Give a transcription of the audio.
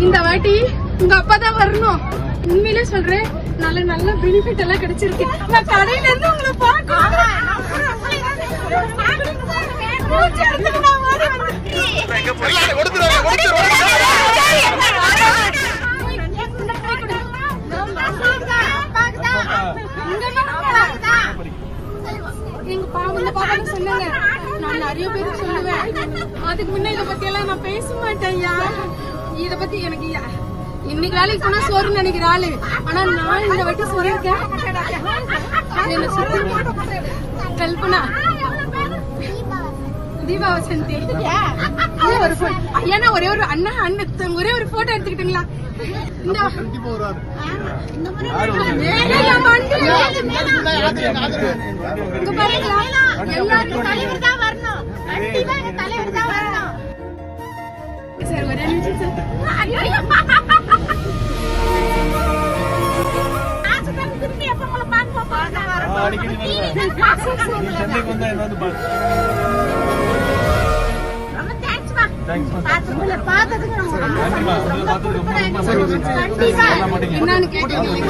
இந்த வாட்டி உங்க அப்பா தான் வரணும். உண்மையிலே சொல்றேன், நல்ல நல்ல பெனிஃபிட் எல்லாம் கிடைச்சிருக்கு. நான் கடையில இருந்து உங்களை பார்க்கணும். சொன்னாங்க, நான் நிறைய பேருக்கு சொல்லுவேன். அதுக்கு முன்ன இத பத்தி எல்லாம் நான் பேச மாட்டேன். இத பத்தி எனக்கு இன்னைக்கு வேலைக்கு போனா சோறு நினைக்கிற ஆளு. ஆனா நான் இந்த வாட்டி சொல்லியிருக்கேன். கல்பனா, தீபா வசந்தி, ஒரு ஏன்னா ஒரே ஒரு அண்ணா அண்ணன் ஒரே ஒரு போட்டோ எடுத்துக்கிட்டீங்களா? சார் ஒரே நிமிஷம் என்னன்னு கேட்டீங்க.